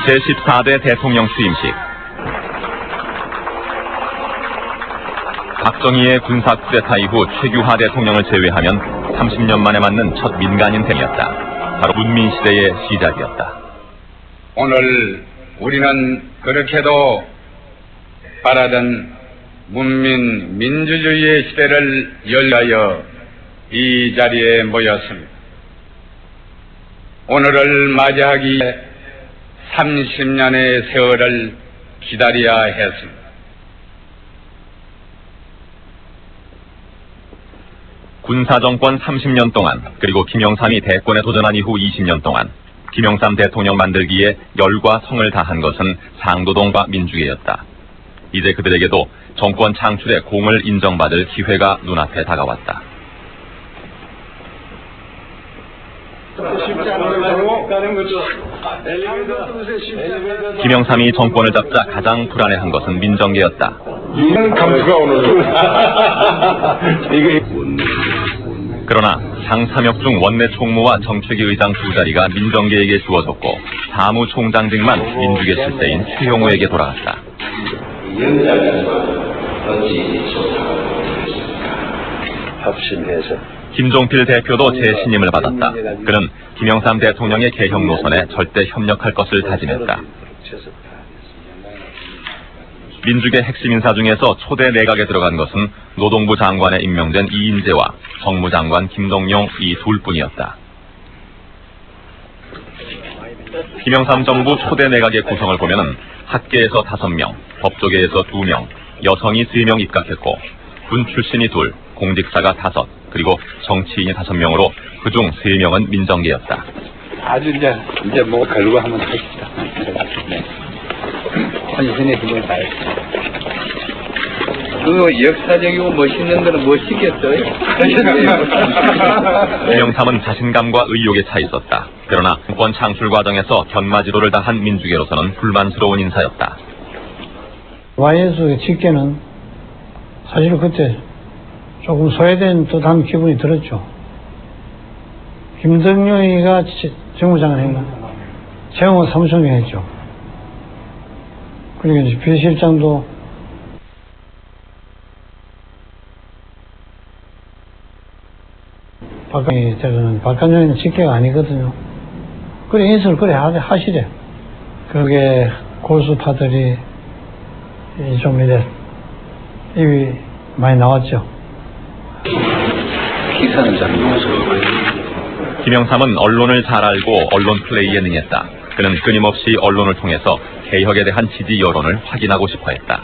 제14대 대통령 취임식. 박정희의 군사 쿠데타 이후 최규하 대통령을 제외하면 30년 만에 맞는 첫 민간인 행이었다. 바로 문민시대의 시작이었다. 오늘 우리는 그렇게도 바라던 문민 민주주의의 시대를 열하여 이 자리에 모였습니다. 오늘을 맞이하기 위해 30년의 세월을 기다려야 했습니다. 군사정권 30년 동안, 그리고 김영삼이 대권에 도전한 이후 20년 동안 김영삼 대통령 만들기에 열과 성을 다한 것은 상도동과 민주계였다. 이제 그들에게도 정권 창출의 공을 인정받을 기회가 눈앞에 다가왔다. 김영삼이 정권을 잡자 가장 불안해한 것은 민정계였다. 감수가 오늘 그러나 장삼혁 중 원내 총무와 정책위 의장 두 자리가 민정계에게 주어졌고 사무총장직만 민주계 실세인 최용호에게 돌아갔다. 합심해서 김종필 대표도 재신임을 받았다. 그는 김영삼 대통령의 개혁 노선에 절대 협력할 것을 다짐했다. 민주계 핵심 인사 중에서 초대 내각에 들어간 것은 노동부 장관에 임명된 이인재와 정무장관 김동용 이 둘뿐이었다. 김영삼 정부 초대 내각의 구성을 보면 학계에서 5명, 법조계에서 2명, 여성이 3명 입각했고 군 출신이 2, 공직사가 5, 그리고 정치인이 5명으로 그중 3명은 민정계였다. 아주 이제 뭐 걸고 한번 하십시다. 네. 헌신의 힘을 다했습니다. 그 역사적이고 멋있는 거는 뭐 시겠어요? 김영삼은 자신감과 의욕에 차 있었다. 그러나 정권 창출 과정에서 견마지로를 다한 민주계로서는 불만스러운 인사였다. YS의 직계는 사실 그때 조금 소외된 듯한 기분이 들었죠. 김덕룡이가 정무장관 했나? 최용호 사무총장 했죠. 그리고 이제 비서실장도 박관용이는 직계가 아니거든요. 그래 인수를 그래 하시래. 그게 고수파들이 좀 이래 입이 많이 나왔죠. 기사는 잘 모르죠. 김영삼은 언론을 잘 알고 언론 플레이에 능했다. 그는 끊임없이 언론을 통해서 개혁에 대한 지지 여론을 확인하고 싶어 했다.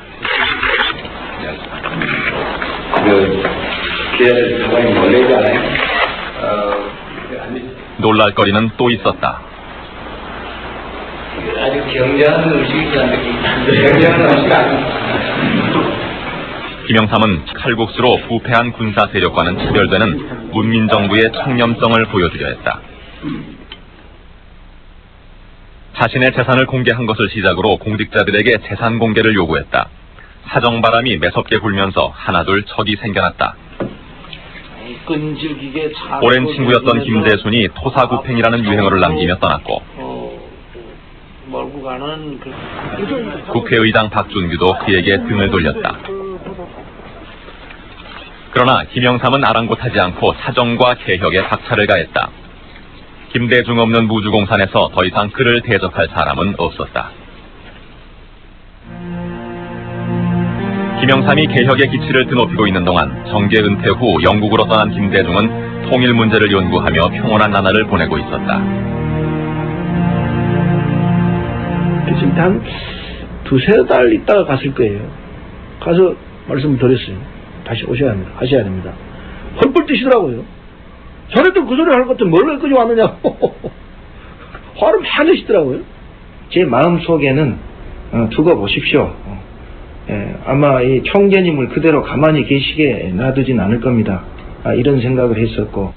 기자들 상당히 놀라지 않아요? 놀랄거리는 또 있었다. 아주 경쟁하는 음식이지 않는데 경쟁하는 음식 아닙니다. 김영삼은 칼국수로 부패한 군사 세력과는 차별되는 문민정부의 청렴성을 보여주려 했다. 자신의 재산을 공개한 것을 시작으로 공직자들에게 재산 공개를 요구했다. 사정바람이 매섭게 불면서 하나둘 적이 생겨났다. 오랜 친구였던 김대순이 토사구팽이라는 유행어를 남기며 떠났고 국회의장 박준규도 그에게 등을 돌렸다. 그러나 김영삼은 아랑곳하지 않고 사정과 개혁에 박차를 가했다. 김대중 없는 무주공산에서 더 이상 그를 대적할 사람은 없었다. 김영삼이 개혁의 기치를 드높이고 있는 동안 정계 은퇴 후 영국으로 떠난 김대중은 통일 문제를 연구하며 평온한 나날을 보내고 있었다. 지금 한 2-3달 있다가 갔을 거예요. 가서 말씀드렸어요. 다시 하셔야 됩니다. 헐벌 뛰시더라고요. 자네들 그 소리 할 것 같은 뭘 여기까지 왔느냐고. 화를 막 내시더라고요. 제 마음속에는 두고 보십시오. 아마 이 총재님을 그대로 가만히 계시게 놔두진 않을 겁니다. 이런 생각을 했었고.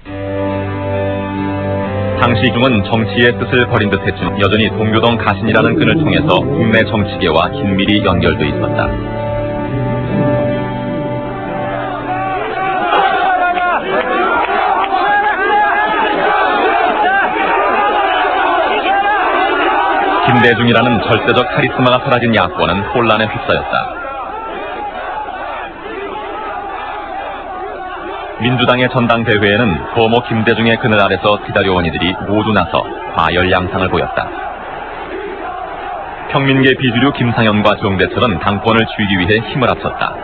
당시 중은 정치의 뜻을 버린 듯 했지만 여전히 동교동 가신이라는 끈을 통해서 국내 정치계와 긴밀히 연결돼 있었다. 김대중이라는 절대적 카리스마가 사라진 야권은 혼란에 휩싸였다. 민주당의 전당대회에는 거모 김대중의 그늘 아래서 기다려온 이들이 모두 나서 과열 양상을 보였다. 평민계 비주류 김상현과 정대철은 당권을 쥐기 위해 힘을 합쳤다.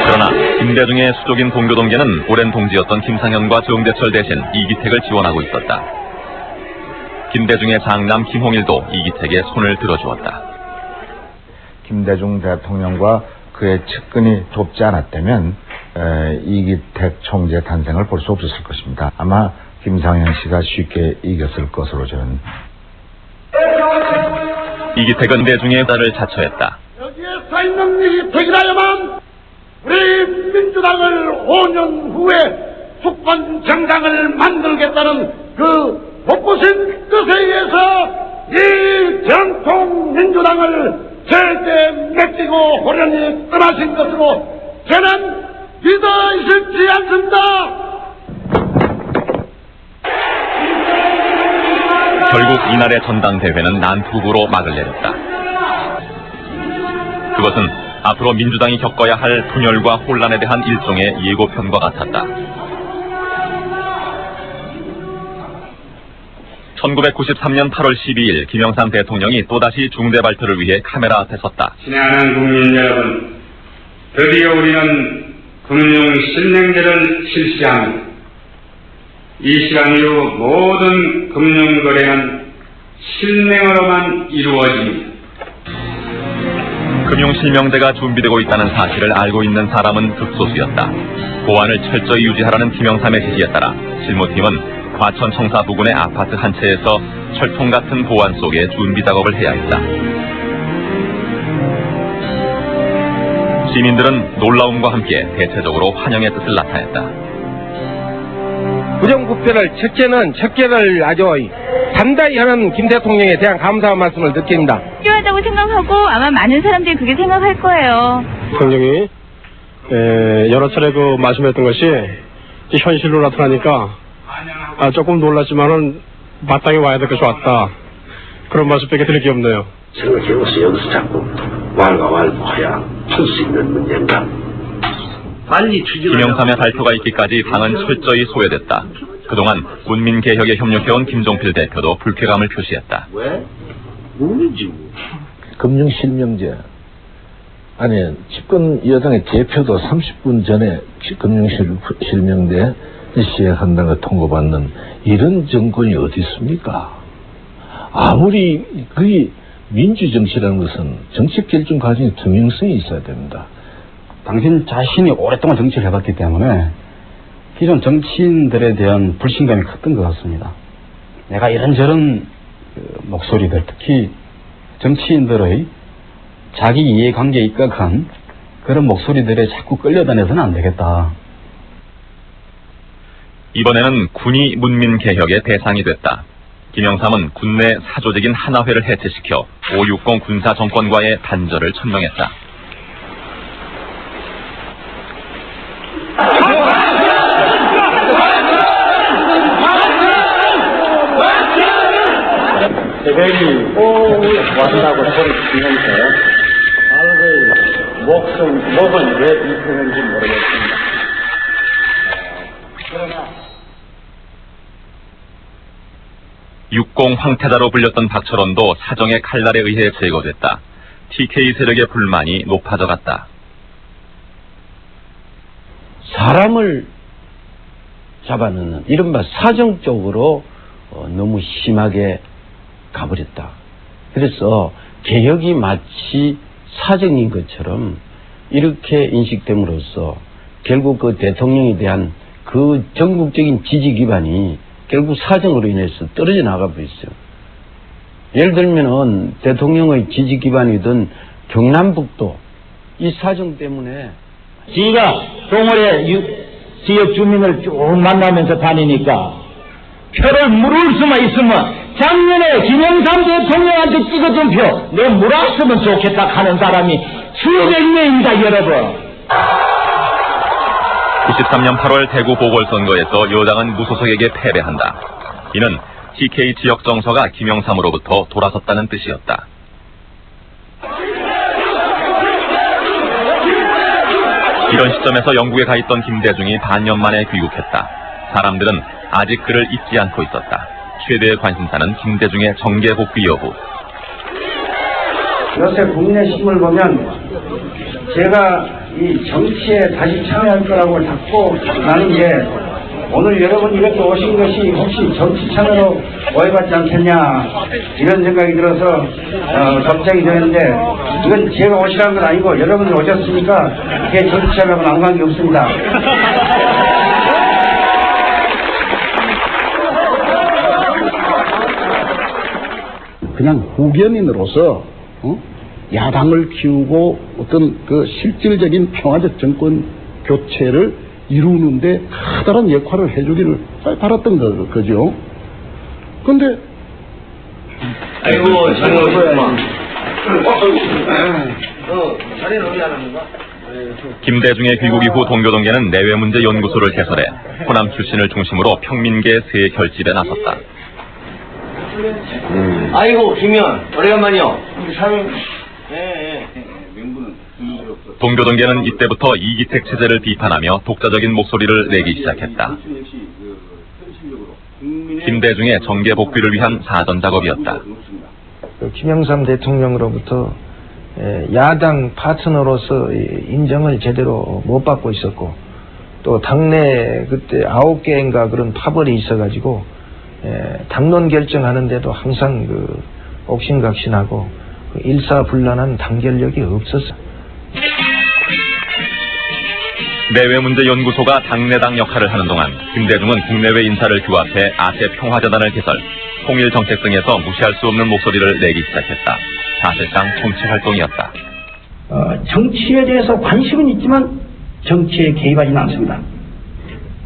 그러나 김대중의 수족인 동교동계는 오랜 동지였던 김상현과 정대철 대신 이기택을 지원하고 있었다. 김대중의 장남 김홍일도 이기택의 손을 들어주었다. 김대중 대통령과 그의 측근이 돕지 않았다면 이기택 총재 탄생을 볼 수 없었을 것입니다. 아마 김상현 씨가 쉽게 이겼을 것으로 저는. 이기택은 대중의 딸을 자처했다. 여기에 써있는 이기택이라야만 우리 민주당을 5년 후에 국권 정당을 만들겠다는 그 복부신 뜻에 의해서 이 전통 민주당을 절대 맡기고 호련히 떠나신 것으로 저는 믿어 있지 않습니다. 결국 이날의 전당대회는 난투극으로 막을 내렸다. 그것은 앞으로 민주당이 겪어야 할 분열과 혼란에 대한 일종의 예고편과 같았다. 1993년 8월 12일 김영삼 대통령이 또다시 중대 발표를 위해 카메라 앞에 섰다. 친애하는 국민 여러분, 드디어 우리는 금융 실명제를 실시합니다. 이 시간 이후 모든 금융거래는 실명으로만 이루어집니다. 금융실명제가 준비되고 있다는 사실을 알고 있는 사람은 극소수였다. 보안을 철저히 유지하라는 김영삼의 지시에 따라 실무팀은 과천 청사 부근의 아파트 한 채에서 철통 같은 보안 속에 준비 작업을 해야 했다. 시민들은 놀라움과 함께 대체적으로 환영의 뜻을 나타냈다. 부정부패를 척결을 아주 담대히 하는 김 대통령에 대한 감사의 말씀을 드립니다. 필요하다고 생각하고 아마 많은 사람들이 그렇게 생각할 거예요. 대통령이 여러 차례 말씀했던 것이 현실로 나타나니까 조금 놀랐지만은 마땅히 와야 될 것이 왔다. 그런 말씀밖에 드릴 게 없네요. 생각해보세요. 여기서 자꾸 왈가왈부해야 할 수 있는 문제인가? 김영삼의 발표가 있기까지 당은 철저히 소외됐다. 그동안 군민개혁에 협력해온 김종필 대표도 불쾌감을 표시했다. 왜? 모르지. 금융실명제. 아니, 집권 여당의 대표도 30분 전에 금융실명제 시행한다는 걸 통보받는 이런 정권이 어디 있습니까? 아무리 그게 민주정치라는 것은 정책 결정 과정에 투명성이 있어야 됩니다. 당신 자신이 오랫동안 정치를 해봤기 때문에 기존 정치인들에 대한 불신감이 컸던 것 같습니다. 내가 이런저런 목소리들, 특히 정치인들의 자기 이해관계에 입각한 그런 목소리들에 자꾸 끌려다녀서는 안 되겠다. 이번에는 군이 문민개혁의 대상이 됐다. 김영삼은 군내 사조직인 하나회를 해체시켜 560 군사정권과의 단절을 천명했다. 대변이 왔다고 소리 지르면서 말의 목은 왜 이끄는지 모르겠습니다. 그러나 60 황태자로 불렸던 박철원도 사정의 칼날에 의해 제거됐다. TK 세력의 불만이 높아져 갔다. 사람을 잡아넣는 이른바 사정적으로 너무 심하게 가버렸다. 그래서 개혁이 마치 사정인 것처럼 이렇게 인식됨으로써 결국 그 대통령에 대한 그 전국적인 지지 기반이 결국 사정으로 인해서 떨어져 나가버렸어요. 예를 들면은 대통령의 지지 기반이던 경남북도 이 사정 때문에 지가 동월의 지역 주민을 쭉 만나면서 다니니까 표를 물을 수만 있으면 작년에 김영삼 대통령한테 찍어준 표 내가 물었으면 좋겠다 하는 사람이 수백 명입니다, 여러분. 93년 8월 대구 보궐선거에서 여당은 무소속에게 패배한다. 이는 TK 지역 정서가 김영삼으로부터 돌아섰다는 뜻이었다. 이런 시점에서 영국에 가 있던 김대중이 반년 만에 귀국했다. 사람들은 아직 그를 잊지 않고 있었다. 최대의 관심사는 김대중의 정계 복귀 여부. 요새 국내 신문을 보면 제가 이 정치에 다시 참여할 거라고 자꾸 나는 게 오늘 여러분 이렇게 오신 것이 혹시 정치 참여로 오해받지 않겠냐 이런 생각이 들어서 걱정이 되는데 이건 제가 오시라는 건 아니고 여러분들 오셨으니까 그게 정치 참여하고는 아무 관계 없습니다. 그냥 후견인으로서 야당을 키우고 어떤 그 실질적인 평화적 정권 교체를 이루는데 커다란 역할을 해주기를 바랐던 거죠. 근데 아이고 자리는 어디 하는 건가? 김대중의 귀국 이후 동교동계는 내외문제연구소를 개설해 호남 출신을 중심으로 평민계 새 결집에 나섰다. 아이고 김현 오래간만이요. 동교동계는 이때부터 이기택 체제를 비판하며 독자적인 목소리를 내기 시작했다. 김대중의 정계 복귀를 위한 사전 작업이었다. 김영삼 대통령으로부터 야당 파트너로서 인정을 제대로 못 받고 있었고 또 당내 그때 9개인가 그런 파벌이 있어가지고 당론 결정하는데도 항상 그 옥신각신하고 일사불란한 단결력이 없었어. 내외문제연구소가 당내당 역할을 하는 동안 김대중은 국내외 인사를 규합해 아태 평화재단을 개설, 통일정책 등에서 무시할 수 없는 목소리를 내기 시작했다. 사실상 정치활동이었다. 정치에 대해서 관심은 있지만 정치에 개입하지는 않습니다.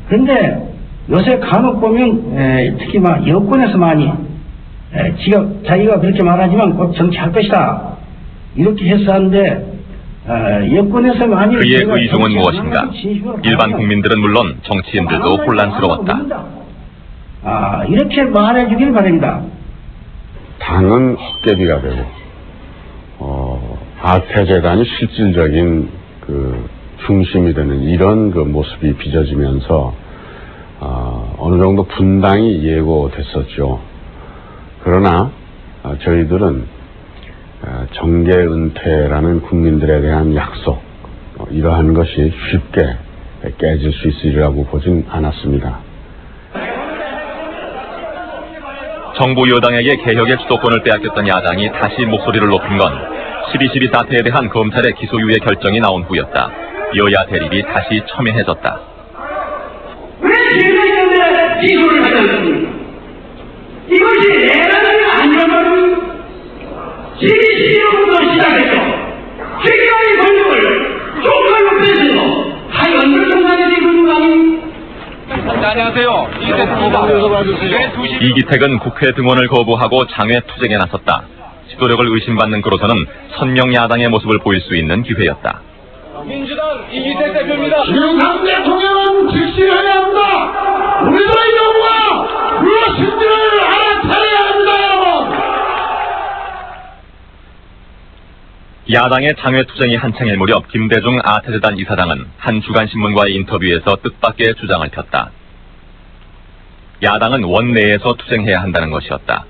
그런데 요새 간혹 보면 특히 막 여권에서 많이 자기가 그렇게 말하지만 곧 정치할 것이다 이렇게 해서 하는데 여권에서 많이 그의 의중은 무엇인가? 일반 국민들은 물론 정치인들도 혼란스러웠다. 이렇게 말해주길 바랍니다. 당은 헛개비가 되고 아태재단이 실질적인 그 중심이 되는 이런 그 모습이 빚어지면서 어느 정도 분당이 예고됐었죠. 그러나 저희들은 정계 은퇴라는 국민들에 대한 약속 이러한 것이 쉽게 깨질 수 있으리라고 보진 않았습니다. 정부 여당에게 개혁의 주도권을 빼앗겼던 야당이 다시 목소리를 높인 건 12.12 사태에 대한 검찰의 기소유예 결정이 나온 후였다. 여야 대립이 다시 첨예해졌다. 왜 실명제에 기소를 하지 않습니까? 이것이 내란이 아니라면 12.12부터 시작해서 최경의 권력을 족하로 뺏어서 다 연결정상에 되는 거 아닙니까? 안녕하세요. 이기택은 국회 등원을 거부하고 장외 투쟁에 나섰다. 지도력을 의심받는 그로서는 선명 야당의 모습을 보일 수 있는 기회였다. 민주당 이기택 대표입니다. 김영삼 대통령은 즉시해야 합니다. 우리들의 요구가 무엇인지를 알아차려야 합니다, 여러분. 야당의 장외 투쟁이 한창일 무렵 김대중 아태재단 이사장은 한 주간신문과의 인터뷰에서 뜻밖의 주장을 폈다. 야당은 원내에서 투쟁해야 한다는 것이었다.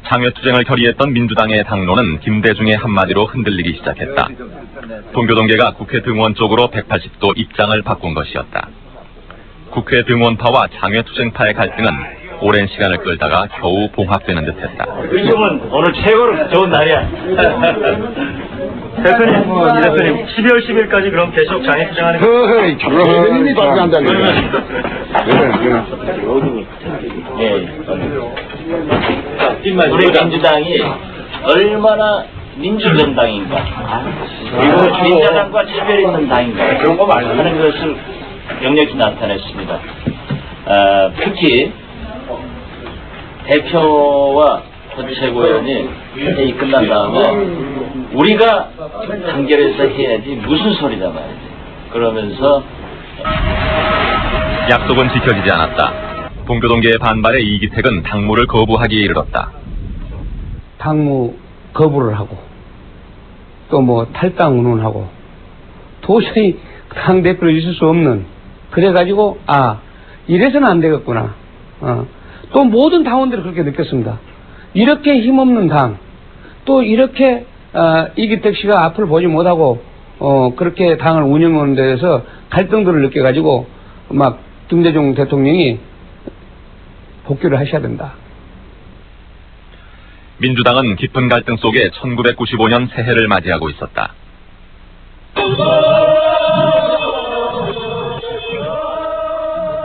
장외 투쟁을 결의했던 민주당의 당론은 김대중의 한마디로 흔들리기 시작했다. 동교동계가 국회 등원 쪽으로 180도 입장을 바꾼 것이었다. 국회 등원파와 장외 투쟁파의 갈등은 오랜 시간을 끌다가 겨우 봉합되는 듯했다. 요즘은 오늘 최고로 좋은 날이야. 대표님, 이 대표님, 12월 10일까지 그럼 계속 장애 투쟁하는 거. 대표님이 발표한다는 우리 민주당이 얼마나 민주정당인가, 그리고 민자당과 차별 있는 당인가, 그런 거 하는 것을 역력히 나타냈습니다. 특히 대표와 최고위원이 회의 끝난 다음에 우리가 단결해서 해야지 무슨 소리다 말이지. 그러면서 약속은 지켜지지 않았다. 동교동계의 반발에 이기택은 당무를 거부하기에 이르렀다. 당무 거부를 하고 또 뭐 탈당 운운하고 도저히 당 대표로 있을 수 없는, 그래가지고 이래서는 안 되겠구나. 또 모든 당원들이 그렇게 느꼈습니다. 이렇게 힘없는 당, 또 이렇게 이기택 씨가 앞을 보지 못하고 그렇게 당을 운영하는 데에서 갈등들을 느껴가지고 막 김대중 대통령이 복귀를 하셔야 된다. 민주당은 깊은 갈등 속에 1995년 새해를 맞이하고 있었다.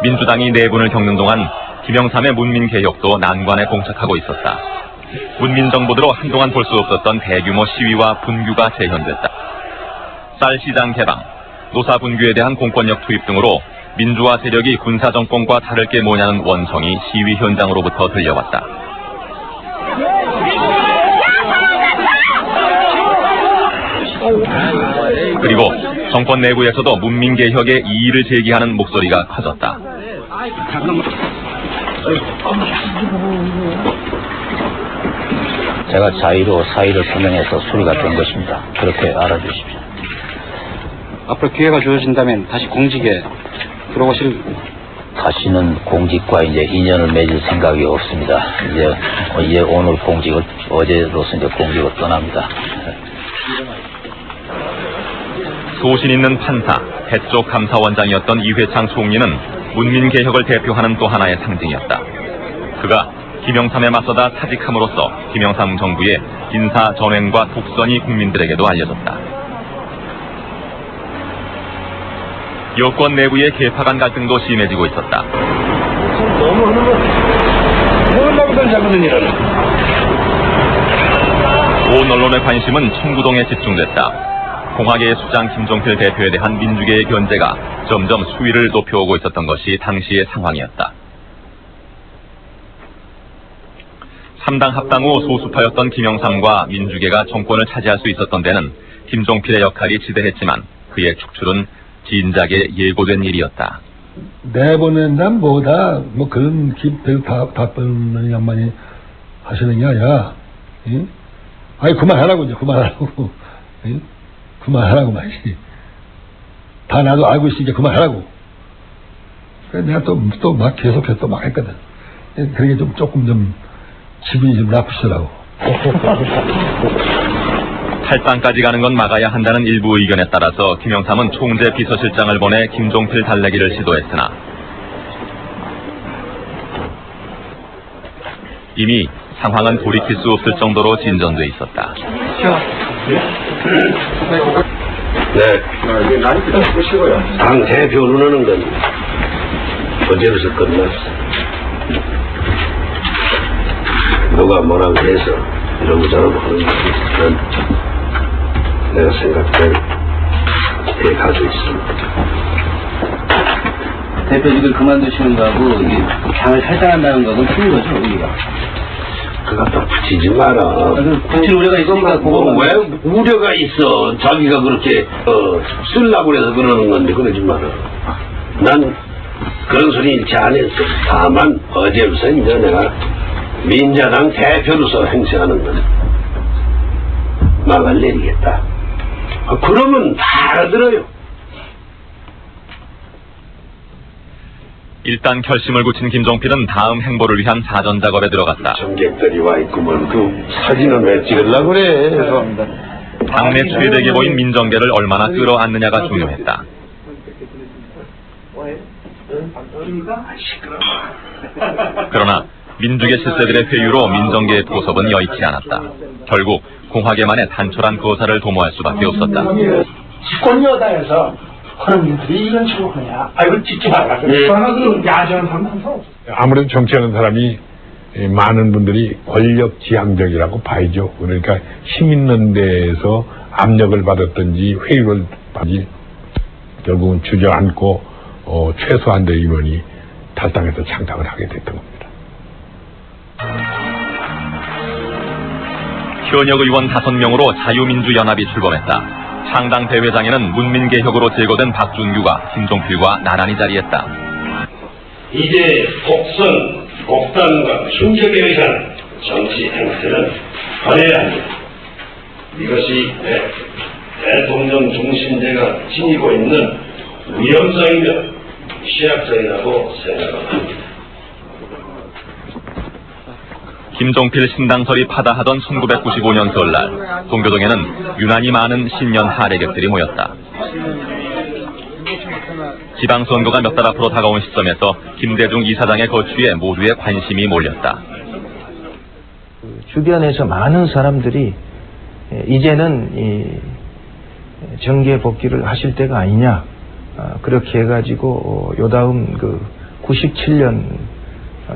민주당이 내분을 겪는 동안 김영삼의 문민개혁도 난관에 봉착하고 있었다. 문민정부대로 한동안 볼 수 없었던 대규모 시위와 분규가 재현됐다. 쌀시장 개방, 노사분규에 대한 공권력 투입 등으로 민주화 세력이 군사정권과 다를 게 뭐냐는 원성이 시위 현장으로부터 들려왔다. 그리고 정권 내부에서도 문민개혁의 이의를 제기하는 목소리가 커졌다. 제가 자의로 사의를 표명해서 수리가 된 것입니다. 그렇게 알아주십시오. 앞으로 기회가 주어진다면 다시 공직에 들어오실? 다시는 공직과 이제 인연을 맺을 생각이 없습니다. 이제 오늘 공직을, 어제로서 이제 공직을 떠납니다. 소신 있는 판사, 대쪽 감사원장이었던 이회창 총리는 문민개혁을 대표하는 또 하나의 상징이었다. 그가 김영삼에 맞서다 사직함으로써 김영삼 정부의 인사 전횡과 독선이 국민들에게도 알려졌다. 여권 내부의 계파간 갈등도 심해지고 있었다. 너무 하는 거, 모른다고들 잘못된 일을. 온 언론의 관심은 청구동에 집중됐다. 공화계의 수장 김종필 대표에 대한 민주계의 견제가 점점 수위를 높여오고 있었던 것이 당시의 상황이었다. 3당 합당 후 소수파였던 김영삼과 민주계가 정권을 차지할 수 있었던 데는 김종필의 역할이 지대했지만 그의 축출은 진작에 예고된 일이었다. 내보낸다는 뭐다, 뭐 그런 답변을 양반이 하시는 게 아니라, 응? 아니, 그만하라고, 이제, 그만하라고. 응? 그만하라고 말이지. 다 나도 알고 있으니까 그만하라고. 그래서 내가 또 막 계속해서 또 막 했거든. 그러게 조금 좀 기분이 좀 나쁘시더라고. 탈당까지 가는 건 막아야 한다는 일부 의견에 따라서 김영삼은 총재 비서실장을 보내 김종필 달래기를 시도했으나 이미 상황은 돌이킬 수 없을 정도로 진전돼 있었다. 네. 날이 끝이고요. 당 대표로 하는 건 어제로서 끝났어. 누가 뭐라고 해서 이런 거 저런 거 하는 것은 내가 생각대로 해가지고 있습니다. 대표직을 그만두시는 거하고 당을 탈당한다는 거는 틀린 거죠, 우리가. 그거 또 붙이지 마라. 붙일 우려가 있으니까 왜 우려가 있어? 자기가 그렇게 쓰려고 해서 그러는 건데 그러지 마라. 난 그런 소리 일체 안 했어. 다만 어제부터 이제 내가 민자당 대표로서 행세하는 건 막을 내리겠다. 그러면 다 알아들어요. 일단 결심을 굳힌 김종필은 다음 행보를 위한 사전 작업에 들어갔다. 정객들이 와 있구먼. 그 사진을 왜 찍으려고 그래? 죄송합니다. 당내 최대게 보인 민정계를 얼마나 끌어안느냐가 중요했다. 그러나 민주계 실세들의 회유로 민정계의 포섭은 여의치 않았다. 결국 공화계만의 단촐한 거사를 도모할 수밖에 없었다. 집권 여당에서 그런 일들이 이런 식으로 하냐? 이걸 찍지 말라. 그러나 그 야전 사람 항상 없어. 아무래도 정치하는 사람이 많은 분들이 권력 지향적이라고 봐야죠. 그러니까 힘 있는 데에서 압력을 받았든지 회유를 받지 결국은 주저앉고 최소한대 의원이 탈당해서 창당을 하게 됐던 겁니다. 현역 의원 5명으로 자유민주연합이 출범했다. 창당 대회장에는 문민개혁으로 제거된 박준규가 김종필과 나란히 자리했다. 이제 독선, 독단과 충격에 의한 정치 행태는 버려야 합니다. 이것이 대통령 중심제가 지니고 있는 위험성이며 취약성이라고 생각합니다. 김종필 신당설이 파다하던 1995년 설날, 동교동에는 유난히 많은 신년 하례객들이 모였다. 지방선거가 몇 달 앞으로 다가온 시점에서 김대중 이사장의 거취에 모두의 관심이 몰렸다. 주변에서 많은 사람들이 이제는 이 정계 복귀를 하실 때가 아니냐, 그렇게 해가지고 요다음 그 97년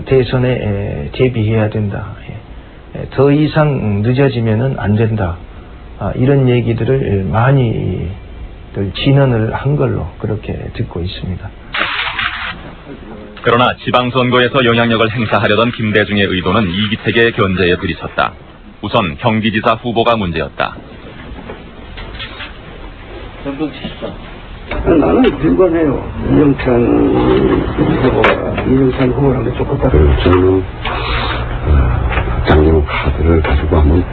대선에 대비해야 된다. 더 이상 늦어지면은 안 된다. 이런 얘기들을 많이 진언을 한 걸로 그렇게 듣고 있습니다. 그러나 지방선거에서 영향력을 행사하려던 김대중의 의도는 이기택의 견제에 들이쳤다. 우선 경기지사 후보가 문제였다. 나는 불건해요. 이정찬 후보랑 좋겠다. 저는 장기호 카드를 가지고 한번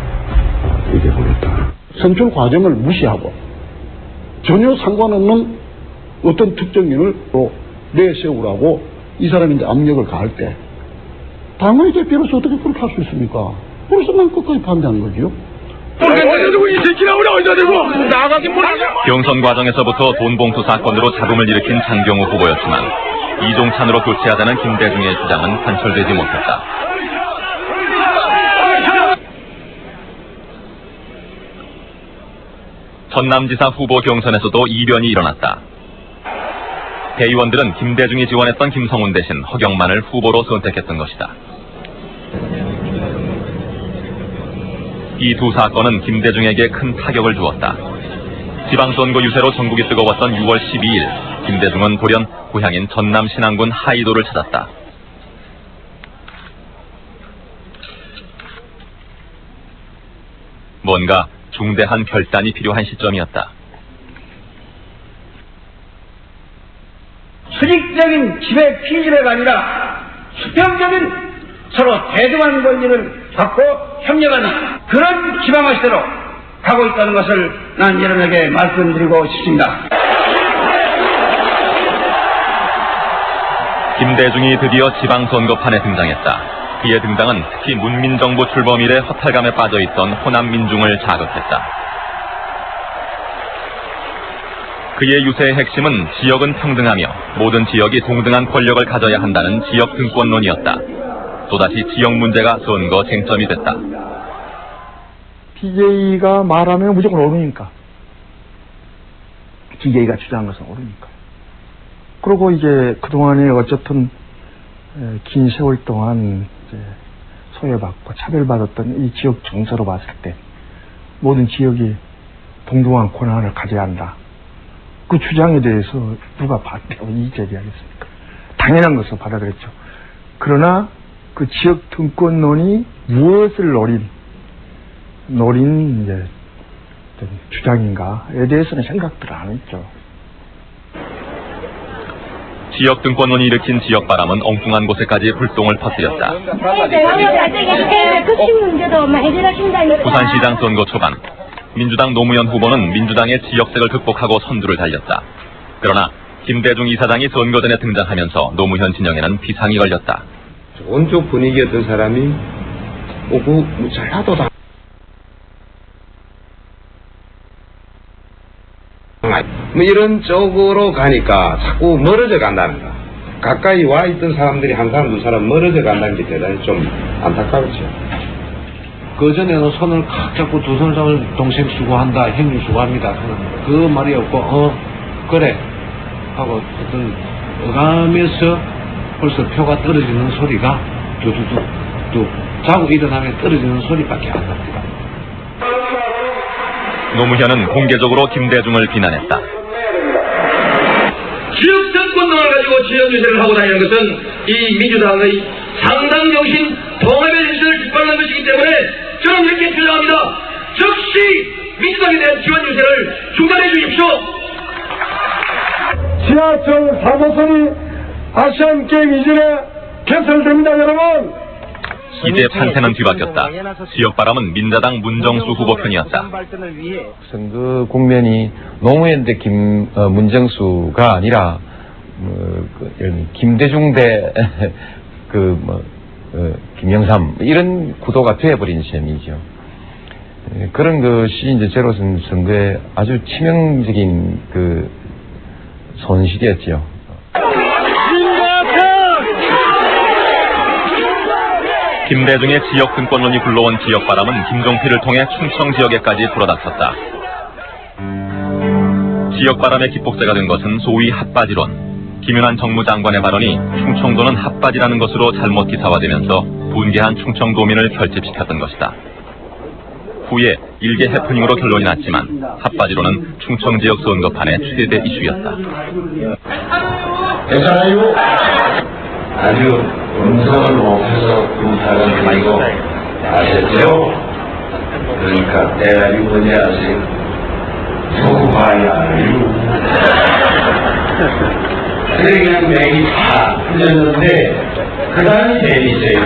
이겨보겠다. 선출 과정을 무시하고 전혀 상관없는 어떤 특정인을 또 내세우라고 이 사람이 이제 압력을 가할 때 당원의 대표로서 어떻게 그렇게 할 수 있습니까? 그래서 난 끝까지 반대한 거지요. 경선 과정에서부터 돈봉투 사건으로 잡음을 일으킨 장경호 후보였지만 이종찬으로 교체하자는 김대중의 주장은 관철되지 못했다. 전남지사 후보 경선에서도 이변이 일어났다. 대의원들은 김대중이 지원했던 김성훈 대신 허경만을 후보로 선택했던 것이다. 이 두 사건은 김대중에게 큰 타격을 주었다. 지방선거 유세로 전국이 뜨거웠던 6월 12일, 김대중은 돌연 고향인 전남 신안군 하이도를 찾았다. 뭔가 중대한 결단이 필요한 시점이었다. 수직적인 지배 피지배가 아니라 수평적인 서로 대등한 권리를 갖고 협력하는 그런 지방화 시대로 가고 있다는 것을 난 여러분에게 말씀드리고 싶습니다. 김대중이 드디어 지방선거판에 등장했다. 그의 등장은 특히 문민정부 출범 이래 허탈감에 빠져있던 호남 민중을 자극했다. 그의 유세의 핵심은 지역은 평등하며 모든 지역이 동등한 권력을 가져야 한다는 지역 등권론이었다. 또다시 지역 문제가 선거 쟁점이 됐다. DJ가 말하면 무조건 옳으니까. DJ가 주장한 것은 옳으니까. 그리고 이제 그동안에 어쨌든 긴 세월 동안 이제 소외받고 차별받았던 이 지역 정서로 봤을 때 모든 지역이 동등한 권한을 가져야 한다. 그 주장에 대해서 누가 반대하고 이의제기하겠습니까? 당연한 것을 받아들였죠. 그러나 그 지역 등권론이 무엇을 노린 이제 주장인가에 대해서는 생각들을 안 했죠. 지역 등권론이 일으킨 지역 바람은 엉뚱한 곳에까지 불똥을 퍼뜨렸다. 부산시장 선거 초반, 민주당 노무현 후보는 민주당의 지역색을 극복하고 선두를 달렸다. 그러나 김대중 이사장이 선거전에 등장하면서 노무현 진영에는 비상이 걸렸다. 원조 분위기였던 사람이 오고 잘하도다. 뭐 이런 쪽으로 가니까 자꾸 멀어져 간다는 거. 가까이 와 있던 사람들이 한 사람 두 사람 멀어져 간다는 게 대단히 좀 안타깝죠. 그전에는 손을 칵 잡고 두 손을 잡으면 동생 수고한다, 형님 수고합니다. 그 말이 없고 그래 하고 어떤 어감에서 벌써 표가 떨어지는 소리가 두두두 자고 일어나면 떨어지는 소리밖에 안 납니다. 노무현은 공개적으로 김대중을 비난했다. 지역 정권론을 가지고 지역 유세를 하고 다니는 것은 이 민주당의 상당 정신 동아의 유세를 뒷받는 것이기 때문에 저는 이렇게 주장합니다. 즉시 민주당에 대한 지원 유세를 중단해 주십시오. 지하철 4호선이 아시안게임 이전에 개설됩니다, 여러분. 이제 판세는 뒤바뀌었다. 지역바람은 민자당 문정수 후보 편이었다. 선거 국면이 노무현 대 문정수가 아니라 김대중 대 김영삼 이런 구도가 되어버린 셈이죠. 그런 것이 이제 저로서는 선거에 아주 치명적인 손실이었죠. 김대중의 지역 등권론이 불러온 지역바람은 김종필을 통해 충청 지역에까지 불어닥쳤다. 지역바람의 기폭제가 된 것은 소위 핫바지론. 김윤환 정무장관의 발언이 충청도는 핫바지라는 것으로 잘못 기사화되면서 분개한 충청도민을 결집시켰던 것이다. 후에 일개 해프닝으로 결론이 났지만 핫바지론은 충청지역 선거판의 최대 이슈였다. 괜찮아요? 아주 음성을 높여서 부탁은 드리고 아셨죠? 그러니까 대답이 뭔지 아세요? 두고 봐야 알아요. 그냥 맥이 다 풀렸는데 그 다음이 내리세요.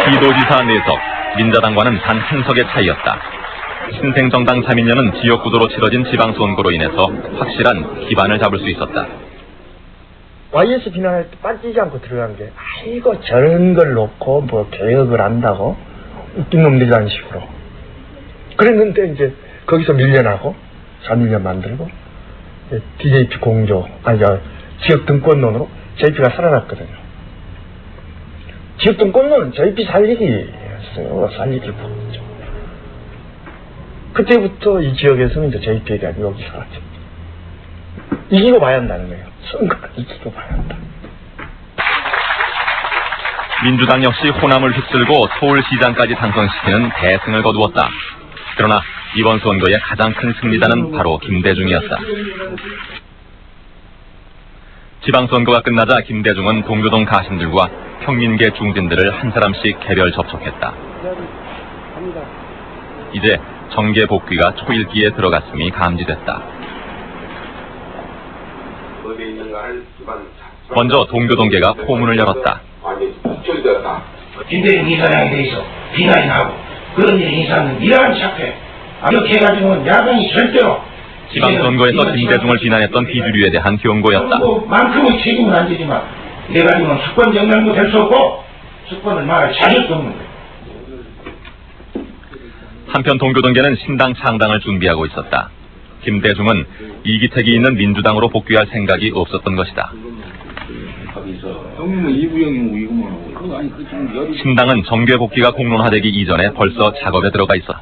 기도지사 4석, 민자당과는 단 한 석의 차이였다. 신생정당 3인연은 지역구도로 치러진 지방선거로 인해서 확실한 기반을 잡을 수 있었다. YS 비난할 때 빠지지 않고 들어간 게, 아이고 저런 걸 놓고 뭐 개혁을 한다고 웃긴 놈들이라는 식으로 그랬는데, 이제 거기서 밀려나고 3.1년 만들고 DJP 공조, 지역 등권론으로 JP가 살아났거든요. 지역 등권론은 JP 살리기였어요. 살리기고. 그때부터 이 지역에서는 이제 JP에게 아니고 여기 살았죠. 이기고 봐야 한다는 거예요. 선거를 이기고 봐야 한다. 민주당 역시 호남을 휩쓸고 서울시장까지 당선시키는 대승을 거두었다. 그러나 이번 선거의 가장 큰 승리자는 바로 김대중이었다. 지방선거가 끝나자 김대중은 동교동 가신들과 평민계 중진들을 한 사람씩 개별 접촉했다. 이제 정계 복귀가 초읽기에 들어갔음이 감지됐다. 먼저 동교동계가 포문을 열었다. 김대중 이사장에 대해서 비난이 나고 그런 일이 있었는 이러한 착해. 이렇게 해가지고는 야당이 절대로 지방선거에서 김대중을 비난했던 비주류에 대한 경고였다. 만큼의 책임은 안 지지만 이래가지고는 수권 정당도 될 수 없고 수권을 말할 자격도 없는 거예요. 한편 동교동계는 신당 창당을 준비하고 있었다. 김대중은 이기택이 있는 민주당으로 복귀할 생각이 없었던 것이다. 신당은 정계 복귀가 공론화되기 이전에 벌써 작업에 들어가 있었다.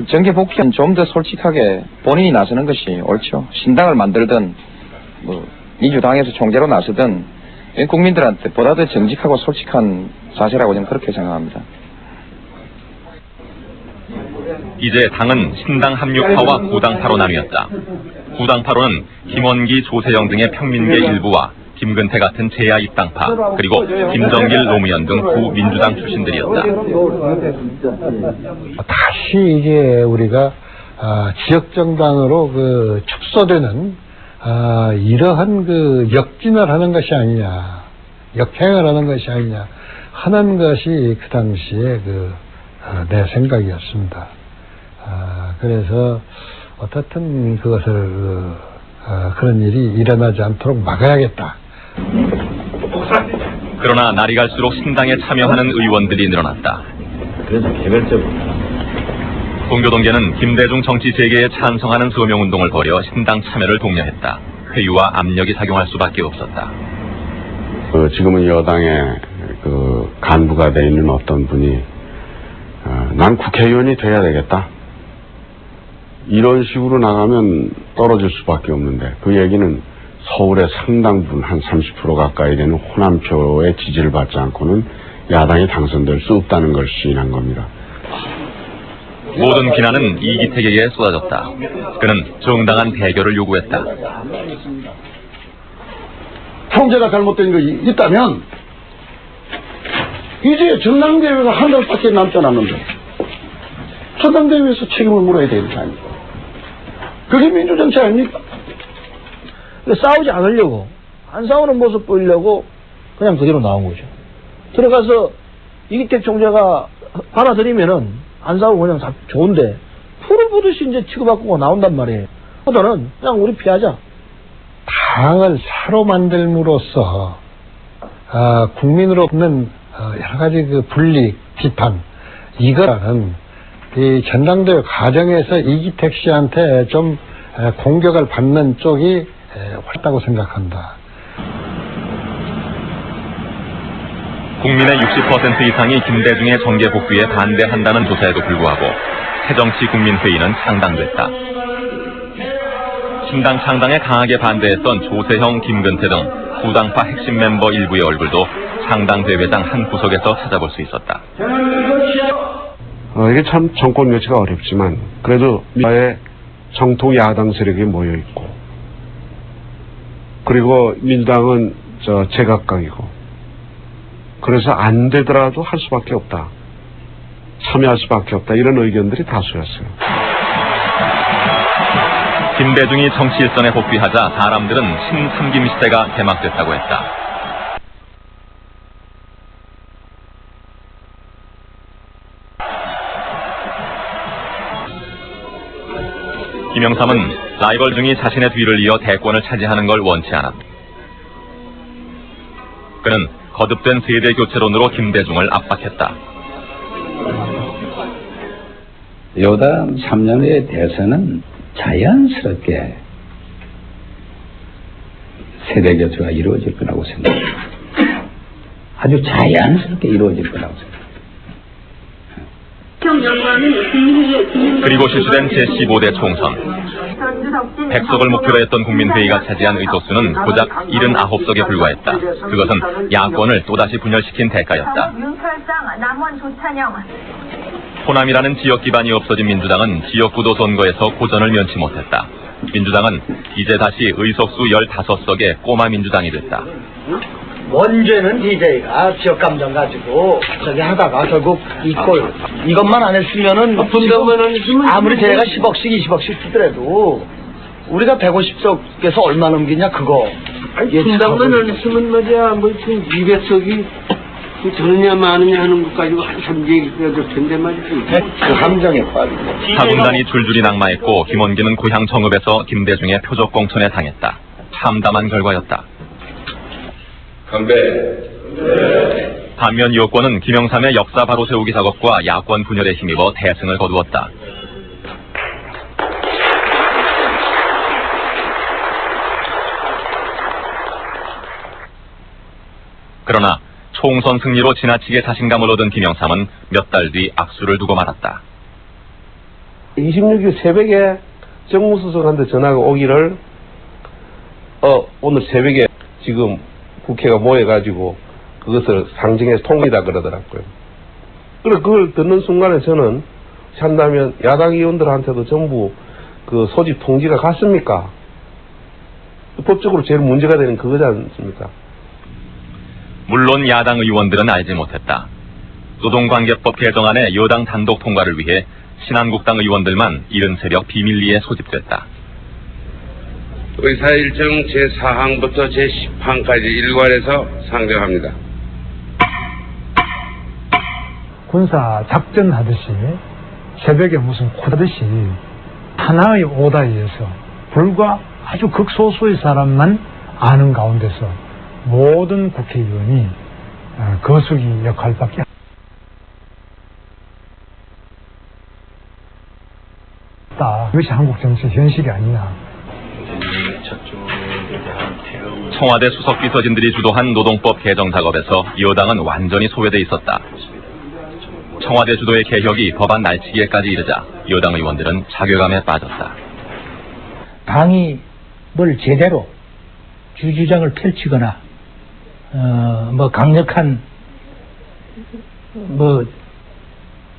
정계 복귀는 좀 더 솔직하게 본인이 나서는 것이 옳죠. 신당을 만들든 민주당에서 총재로 나서든 국민들한테 보다 더 정직하고 솔직한 자세라고 저는 그렇게 생각합니다. 이제 당은 신당 합류파와 구당파로 나뉘었다. 구당파로는 김원기, 조세영 등의 평민계 일부와 김근태 같은 제야 입당파, 그리고 김정길, 노무현 등 구민주당 출신들이었다. 다시 이게 우리가 지역정당으로 축소되는 이러한 역진을 하는 것이 아니냐, 역행을 하는 것이 아니냐 하는 것이 그 당시에 내 생각이었습니다. 그래서 어떻든 그것을 그런 일이 일어나지 않도록 막아야겠다. 그러나 날이 갈수록 신당에 참여하는 의원들이 늘어났다. 그래서 개별적으로 동교동계는 김대중 정치 재개에 찬성하는 서명운동을 벌여 신당 참여를 독려했다. 회유와 압력이 작용할 수밖에 없었다. 지금은 여당의 간부가 돼 있는 어떤 분이 난 국회의원이 돼야 되겠다. 이런 식으로 나가면 떨어질 수밖에 없는데, 그 얘기는 서울의 상당 부분 한 30% 가까이 되는 호남표의 지지를 받지 않고는 야당이 당선될 수 없다는 걸 시인한 겁니다. 모든 비난은 이기택에게 쏟아졌다. 그는 정당한 대결을 요구했다. 총재가 잘못된 거 있다면 이제 전당대회가 한 달밖에 남지 않았는데 전당대회에서 책임을 물어야 되는 거 아닙니까? 그게 민주정치 아닙니까? 싸우지 않으려고, 안 싸우는 모습 보이려고 그냥 그대로 나온 거죠. 들어가서 이기택 총재가 받아들이면은 안 싸우고 그냥 다 좋은데 풀을 보듯이 이제 치고받고 나온단 말이에요. 보다는 그냥 우리 피하자. 당을 사로 만들므로써 국민으로 없는 여러 가지 그 불이익, 비판, 이거는 이 전당대회 과정에서 이기택 씨한테 좀 공격을 받는 쪽이 옳다고 생각한다. 국민의 60% 이상이 김대중의 정계 복귀에 반대한다는 조사에도 불구하고 새정치국민회의는 창당됐다. 신당 창당에 강하게 반대했던 조세형, 김근태 등 후당파 핵심 멤버 일부의 얼굴도 창당대회장 한 구석에서 찾아볼 수 있었다. 이게 참 정권 교체가 어렵지만 그래도 민주당의 정통 야당 세력이 모여 있고, 그리고 민주당은 제각각이고, 그래서 안 되더라도 할 수밖에 없다, 참여할 수밖에 없다, 이런 의견들이 다수였어요. 김대중이 정치 일선에 복귀하자 사람들은 신참김 시대가 개막됐다고 했다. 김영삼은 라이벌 중이 자신의 뒤를 이어 대권을 차지하는 걸 원치 않았다. 그는 거듭된 세대 교체론으로 김대중을 압박했다. 여당 3년의 대선은 자연스럽게 세대 교체가 이루어질 거라고 생각합니다. 아주 자연스럽게 이루어질 거라고 생각합니다. 그리고 실시된 제15대 총선. 100석을 목표로 했던 국민회의가 차지한 의석수는 고작 79석에 불과했다. 그것은 야권을 또다시 분열시킨 대가였다. 호남이라는 지역 기반이 없어진 민주당은 지역구도 선거에서 고전을 면치 못했다. 민주당은 이제 다시 의석수 15석의 꼬마 민주당이 됐다. 원죄는 DJ가 지역 감정 가지고 저기 하다가 결국 이것만 안 했으면은 아무리 제가 10억씩 20억씩 주더라도 우리가 150석에서 얼마 넘기냐 그거. 아니 분당만 안 했으면 말이야 뭐 200석이 저느냐 마느냐 하는 것 가지고 한참 얘기가 될 텐데 말이지. 그 함정에 빠지고 사군단이 줄줄이 낙마했고 김원기는 고향 정읍에서 김대중의 표적 공천에 당했다. 참담한 결과였다. 반면 여권은 김영삼의 역사 바로 세우기 작업과 야권 분열에 힘입어 대승을 거두었다. 그러나 총선 승리로 지나치게 자신감을 얻은 김영삼은 몇 달 뒤 악수를 두고 말았다. 26일 새벽에 정무수석한테 전화가 오기를 오늘 새벽에 지금 국회가 모여가지고 그것을 상정해서 통일이다 그러더라고요. 그래 그걸 듣는 순간에 저는 한다면 야당 의원들한테도 전부 그 소집 통지가 갔습니까? 법적으로 제일 문제가 되는 그거지 않습니까? 물론 야당 의원들은 알지 못했다. 노동관계법 개정안의 여당 단독 통과를 위해 신한국당 의원들만 이른 새벽 비밀리에 소집됐다. 의사일정 제4항부터 제10항까지 일괄해서 상정합니다. 군사 작전 하듯이 새벽에 무슨 코다듯이 하나의 오다에 의해서 불과 아주 극소수의 사람만 아는 가운데서 모든 국회의원이 거수기 역할밖에 없다. 이것이 한국 정치의 현실이 아니냐. 청와대 수석비서진들이 주도한 노동법 개정 작업에서 여당은 완전히 소외돼 있었다. 청와대 주도의 개혁이 법안 날치기에까지 이르자 여당 의원들은 자괴감에 빠졌다. 당이 뭘 제대로 주주장을 펼치거나 뭐 강력한 뭐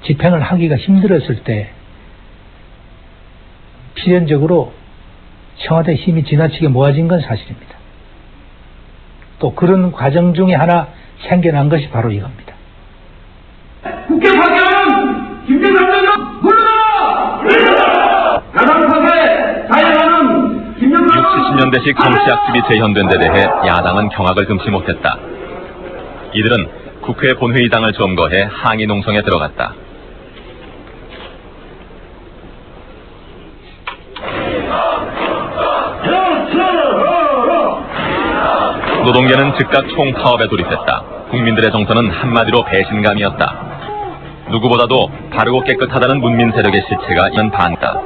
집행을 하기가 힘들었을 때 필연적으로 청와대 힘이 지나치게 모아진 건 사실입니다. 또 그런 과정 중에 하나 생겨난 것이 바로 이겁니다. 국회 파괴하는 김대중 대통령 물러나라! 물러나라! 야당 파괴 자해하는 김영삼은 20년대식 정치학습이 재현된 데 대해 야당은 경악을 금치 못했다. 이들은 국회 본회의장을 점거해 항의 농성에 들어갔다. 노동계는 즉각 총파업에 돌입했다. 국민들의 정서는 한마디로 배신감이었다. 누구보다도 바르고 깨끗하다는 문민 세력의 실체가 이런 반다.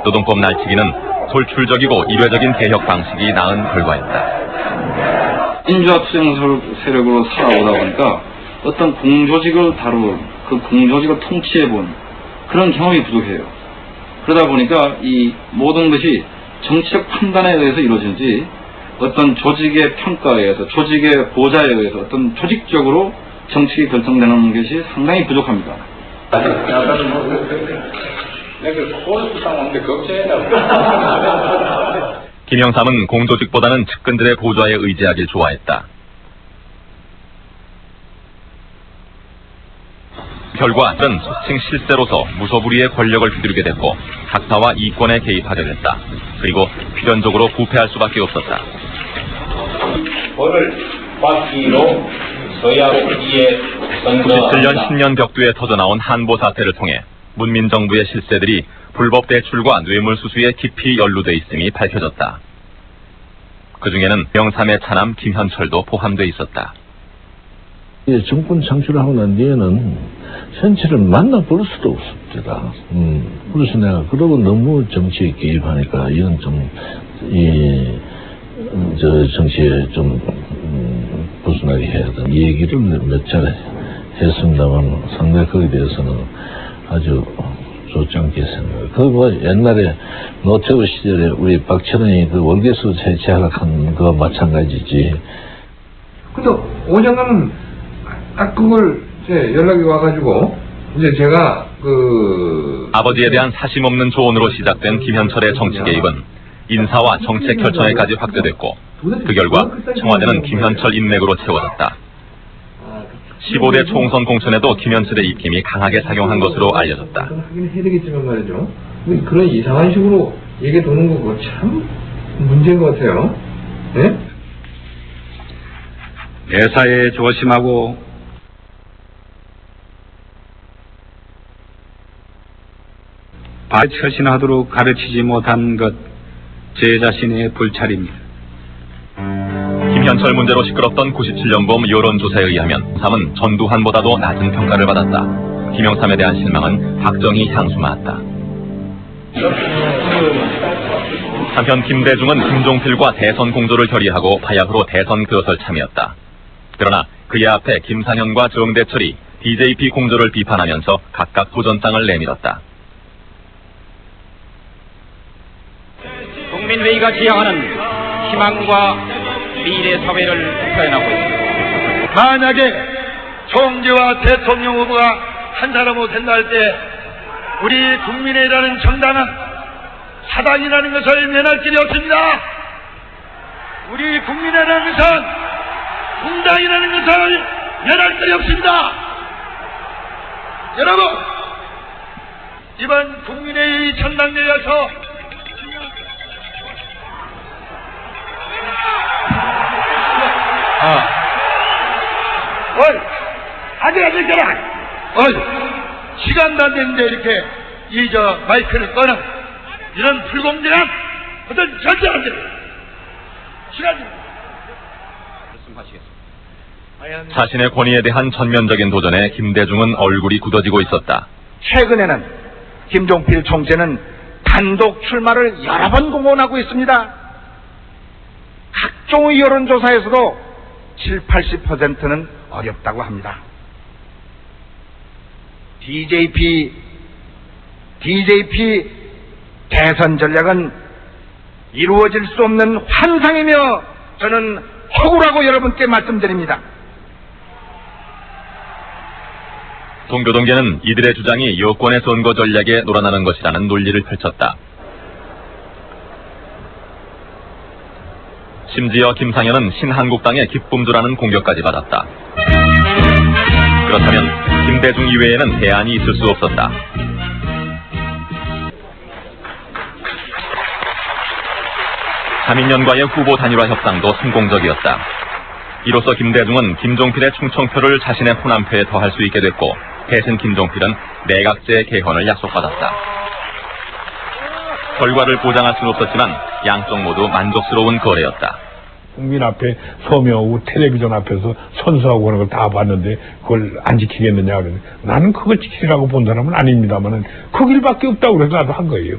노동법 날치기는 솔출적이고 일회적인 개혁 방식이 낳은 결과였다. 인주합성 세력으로 살아오다 보니까 어떤 공조직을 다루고 그 공조직을 통치해본 그런 경험이 부족해요. 그러다 보니까 이 모든 것이 정치적 판단에 의해서 이루어지는지 어떤 조직의 평가에 의해서 조직의 보좌에 의해서 어떤 조직적으로 정책이 결정되는 것이 상당히 부족합니다. 김영삼은 공조직보다는 측근들의 보좌에 의지하길 좋아했다. 결과 그는 소칭 실세로서 무소불위의 권력을 휘두르게 됐고 각파와 이권에 개입하게 됐다. 그리고 필연적으로 부패할 수밖에 없었다. 벌을 받기로 서야국기에 97년 신년 벽두에 터져나온 한보 사태를 통해 문민정부의 실세들이 불법 대출과 뇌물수수에 깊이 연루돼 있음이 밝혀졌다. 그 중에는 김영삼의 차남 김현철도 포함돼 있었다. 정권 창출하고 난 뒤에는 현실을 만나볼 수도 없었다. 그래서 내가 그러고 너무 정치에 개입하니까 이건 정치에 좀 벗어나게 해야 된다. 이 얘기를 몇 차례 했습니다만 상당히 거기에 대해서는 아주 좋지 않게 생각해요. 그거 옛날에 노태우 시절에 우리 박철원이 그 월계수 재채하락한 거와 마찬가지지. 근데 5년간은 딱 그걸 이제 연락이 와가지고 이제 제가 아버지에 대한 사심 없는 조언으로 시작된 김현철의 정치 개입은 인사와 정책 결정에까지 확대됐고 그 결과 청와대는 김현철 인맥으로 채워졌다. 15대 총선 공천에도 김현철의 입김이 강하게 작용한 것으로 알려졌다. 하긴 해야 되겠지만 말이죠. 그런 이상한 식으로 얘기 도는 거 참 문제인 것 같아요. 네? 매사에 조심하고 발처신하도록 가르치지 못한 것 제 자신의 불찰입니다. 김현철 문제로 시끄럽던 97년범 여론조사에 의하면 삼은 전두환보다도 낮은 평가를 받았다. 김영삼에 대한 실망은 박정희 향수마았다. 한편 김대중은 김종필과 대선 공조를 결의하고 바야흐로 대선 그것을 참여했다. 그러나 그의 앞에 김상현과 정대철이 DJP 공조를 비판하면서 각각 도전장을 내밀었다. 국민회의가 지향하는 희망과 미래 사회를 표현하고 있습니다. 만약에 총재와 대통령 후보가 한 사람으로 된다 할 때 우리 국민의라는 정당은 사당이라는 것을 면할 길이 없습니다. 우리 국민의라는 것은 공당이라는 것을 면할 길이 없습니다. 여러분, 이번 국민의회 전당대회에서 아직 껴라. 시간도 안 됐는데 이렇게 마이크를 꺼는 이런 불공정한 어떤 절대 안 됩니다. 자신의 권위에 대한 전면적인 도전에 김대중은 얼굴이 굳어지고 있었다. 최근에는 김종필 총재는 단독 출마를 여러 번 공언하고 있습니다. 각종의 여론조사에서도 70~80%는 어렵다고 합니다. DJP 대선 전략은 이루어질 수 없는 환상이며 저는 허구라고 여러분께 말씀드립니다. 동교동계는 이들의 주장이 여권의 선거 전략에 놀아나는 것이라는 논리를 펼쳤다. 심지어 김상현은 신한국당의 기쁨주라는 공격까지 받았다. 그렇다면 김대중 이외에는 대안이 있을 수 없었다. 자민련과의 후보 단일화 협상도 성공적이었다. 이로써 김대중은 김종필의 충청표를 자신의 호남표에 더할 수 있게 됐고 대신 김종필은 내각제 개헌을 약속받았다. 결과를 보장할 수는 없었지만 양쪽 모두 만족스러운 거래였다. 국민 앞에 서명하고 텔레비전 앞에서 선서하고 하는 걸 다 봤는데 그걸 안 지키겠느냐 그러는데 나는 그걸 지키라고 본 사람은 아닙니다만은 그 길밖에 없다고 그래서 나도 한 거예요.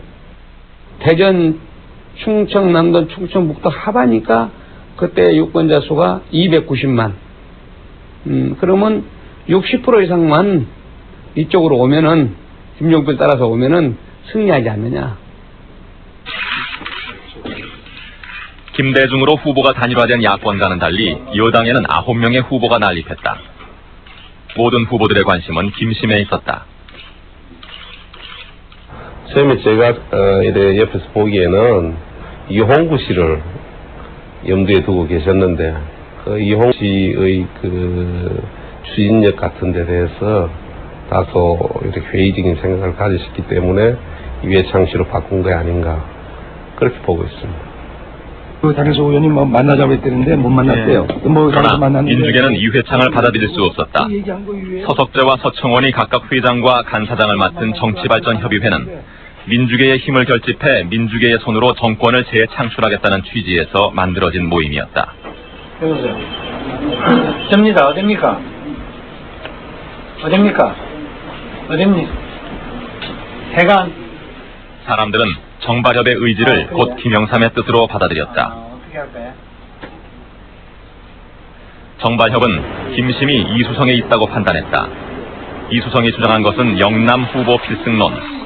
대전, 충청, 남도, 충청북도 합하니까 그때 유권자 수가 290만. 그러면 60% 이상만 이쪽으로 오면은 김종필 따라서 오면은 승리하지 않느냐. 김대중으로 후보가 단일화된 야권과는 달리 여당에는 9명의 후보가 난립했다. 모든 후보들의 관심은 김심에 있었다. 처음에 제가 이래 옆에서 보기에는 이홍구 씨를 염두에 두고 계셨는데 그 이홍구 씨의 그 추진력 같은 데 대해서 다소 이렇게 회의적인 생각을 가지셨기 때문에 이회창 씨로 바꾼 게 아닌가 그렇게 보고 있습니다. 그 당에서 의원님 뭐 만나자고 했다는데 못 만났대요. 그러나 민주계는 이회창을 받아들일 수 없었다. 서석재와 서청원이 각각 회장과 간사장을 맡은 정치발전협의회는 민주계의 힘을 결집해 민주계의 손으로 정권을 재창출하겠다는 취지에서 만들어진 모임이었다. 여보세요. 접니다. 어딥니까? 어딥니까? 어딥니? 해관. 사람들은 정발협의 의지를 곧 김영삼의 뜻으로 받아들였다. 정발협은 김심이 이수성에 있다고 판단했다. 이수성이 주장한 것은 영남 후보 필승론.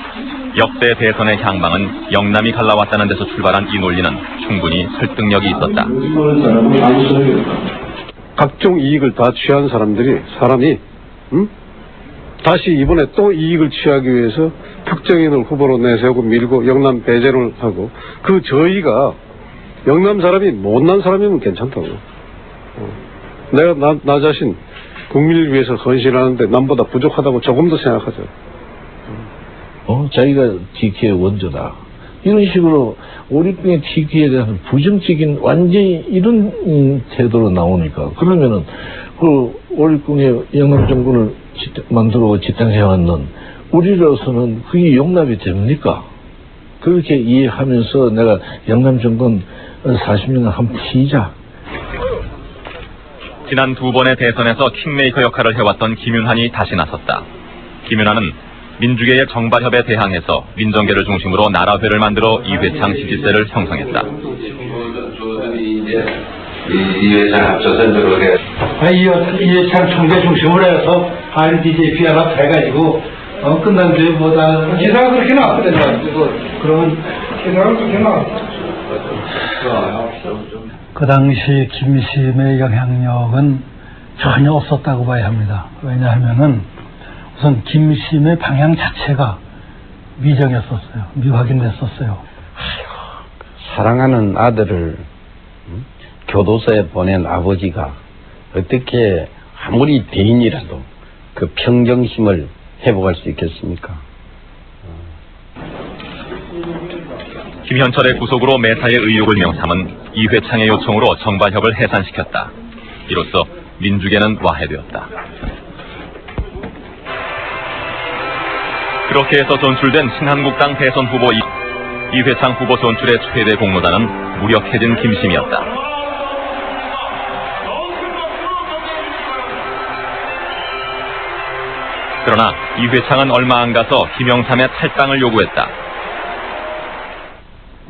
역대 대선의 향방은 영남이 갈라왔다는 데서 출발한 이 논리는 충분히 설득력이 있었다. 각종 이익을 다 취한 사람이 다시 이번에 또 이익을 취하기 위해서 특정인을 후보로 내세우고 밀고 영남 배제를 하고 그 저희가 영남 사람이 못난 사람이면 괜찮다고. 내가 나 자신 국민을 위해서 헌신하는데 남보다 부족하다고 조금 더 생각하죠. 자기가 TK의 원조다. 이런 식으로 오리병의 TK에 대한 부정적인 완전히 이런 태도로 나오니까 그러면은 그 오리병의 영남 정권을 만들어 지탱해왔는 우리로서는 그게 용납이 됩니까? 그렇게 이해하면서 내가 영남 정권 40년간 한 피의자. 지난 두 번의 대선에서 킹메이커 역할을 해왔던 김윤환이 다시 나섰다. 김윤환은 민주계의 정발협에 대항해서 민정계를 중심으로 나라회를 만들어 이회창 지지세를 형성했다. 이회창 합쳐서 그렇게 이회창 총재 중심으로 해서 RDJP가 돼가지고 끝난 뒤보다 기사가 그렇게 나왔거든요. 그러면 기사가 그렇게 나왔어. 그 당시 김심의 영향력은 전혀 없었다고 봐야 합니다. 왜냐하면은 우선 김심의 방향 자체가 미정했었어요. 미확인됐었어요. 사랑하는 아들을 교도소에 보낸 아버지가 어떻게 아무리 대인이라도 그 평정심을 회복할 수 있겠습니까? 김현철의 구속으로 매사의 의혹을 명삼은 이회창의 요청으로 정발협을 해산시켰다. 이로써 민주계는 와해되었다. 그렇게 해서 선출된 신한국당 대선 후보 이회창 후보 선출의 최대 공로단은 무력해진 김심이었다. 그러나 이회창은 얼마 안 가서 김영삼의 탈당을 요구했다.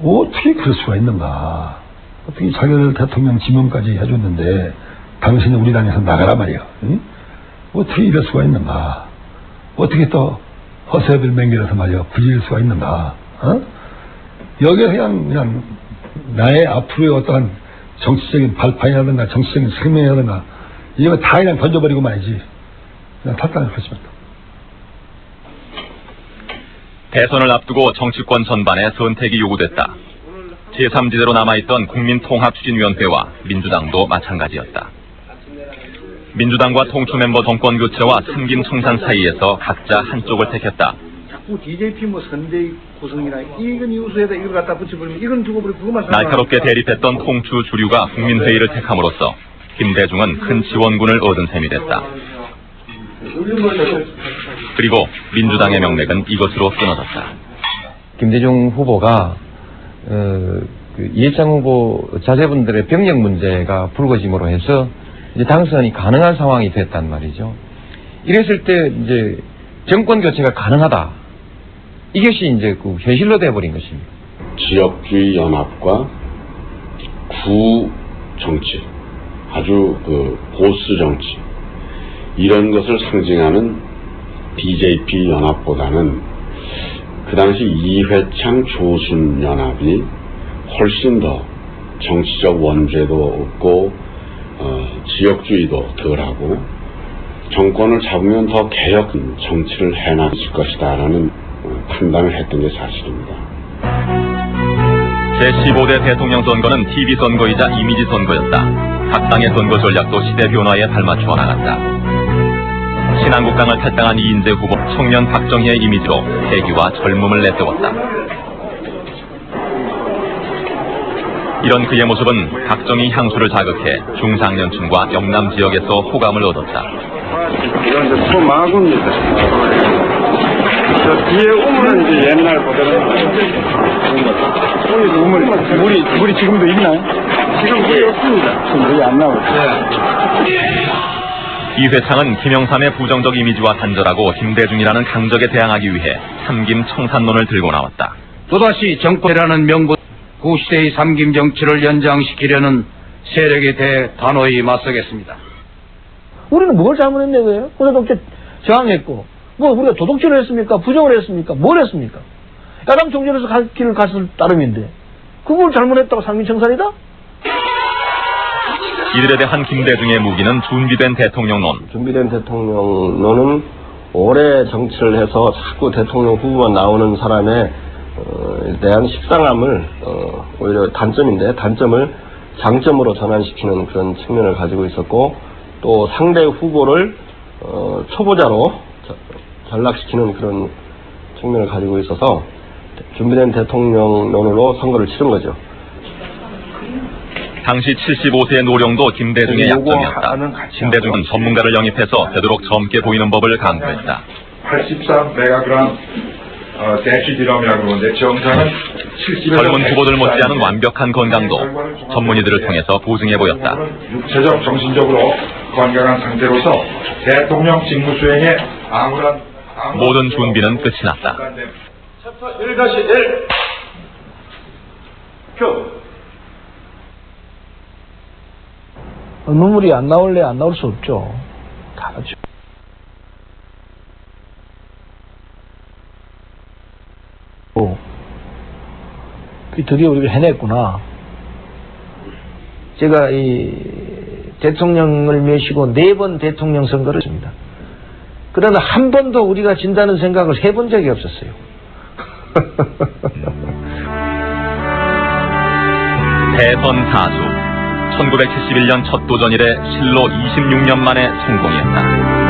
어떻게 그럴 수가 있는가. 어떻게 자기를 대통령 지명까지 해줬는데 당신이 우리 당에서 나가라 말이야. 응? 어떻게 이럴 수가 있는가. 어떻게 또 허세를 맹렬해서 말이야 부질 수가 있는가. 여기에 그냥 나의 앞으로의 어떠한 정치적인 발판이라든가 정치적인 생명이라든가 이거 다 그냥 던져버리고 말이지. 그냥 탈당을 하시면 대선을 앞두고 정치권 전반에 선택이 요구됐다. 제3지대로 남아있던 국민통합추진위원회와 민주당도 마찬가지였다. 민주당과 통추 멤버 정권 교체와 상김 청산 사이에서 각자 한쪽을 택했다. 자꾸 DJP 선대위 구성이나 이건 이웃에다 이걸 갖다 붙여버리면 이건 죽어버리고 그것만 날카롭게 대립했던 통추 주류가 국민회의를 택함으로써 김대중은 큰 지원군을 얻은 셈이 됐다. 그리고 민주당의 명맥은 이것으로 끊어졌다. 김대중 후보가 그 이해창 후보 자제분들의 병력 문제가 불거짐으로 해서 이제 당선이 가능한 상황이 됐단 말이죠. 이랬을 때 이제 정권 교체가 가능하다. 이것이 이제 그 현실로 돼버린 것입니다. 지역주의 연합과 구 정치, 아주 그 보수 정치, 이런 것을 상징하는 DJP 연합보다는 그 당시 이회창 조순 연합이 훨씬 더 정치적 원죄도 없고 지역주의도 덜하고 정권을 잡으면 더 개혁 정치를 해나갈 것이다라는 판단을 했던 게 사실입니다. 제15대 대통령 선거는 TV 선거이자 이미지 선거였다. 각 당의 선거 전략도 시대 변화에 발맞추어 나갔다. 신한국당을 탈당한 이인재 후보, 청년 박정희의 이미지로 패기와 젊음을 내세웠다. 이런 그의 모습은 박정희 향수를 자극해 중장년층과 영남 지역에서 호감을 얻었다. 이건 이제 소마구입니다. 저 뒤에 우물은 이제 옛날 그대로. 물이 지금도 있나요? 지금 물이 없습니다. 지금 물이 안 나오죠. 이회창은 김영삼의 부정적 이미지와 단절하고 김대중이라는 강적에 대항하기 위해 삼김 청산론을 들고 나왔다. 또다시 정권이라는 명분 구시대의 삼김 정치를 연장시키려는 세력에 대해 단호히 맞서겠습니다. 우리는 뭘 잘못했냐고요? 고사독재 저항했고, 뭐 우리가 도둑질을 했습니까? 부정을 했습니까? 뭘 했습니까? 야당 종전에서 갈 길을 갔을 따름인데 그걸 잘못했다고 상민청산이다? 이들에 대한 김대중의 무기는 준비된 대통령론. 준비된 대통령론은 오래 정치를 해서 자꾸 대통령 후보만 나오는 사람에 대한 식상함을 오히려 단점인데 단점을 장점으로 전환시키는 그런 측면을 가지고 있었고, 또 상대 후보를 초보자로 전락시키는 그런 측면을 가지고 있어서 준비된 대통령론으로 선거를 치른 거죠. 당시 75세의 노령도 김대중의 약점이었다. 김대중은 전문가를 영입해서 되도록 젊게 보이는 법을 강조했다. 83메가그램 데시디럼이라고 그러는데 정상은 70에서 젊은 후보들 못지않은 완벽한 건강도 전문의들을 통해서 보증해 보였다. 육체적, 정신적으로 건강한 상태로서 대통령 직무 수행에 아무런 모든 준비는 끝이 났다. 챕터 1-1 표 눈물이 안 나올래 안 나올 수 없죠. 다 같이. 드디어 우리가 해냈구나. 제가 이 대통령을 모시고 4번 대통령 선거를 했습니다. 그러나 한 번도 우리가 진다는 생각을 해본 적이 없었어요. 대선 사수. 1971년 첫 도전 이래 실로 26년 만에 성공이었다.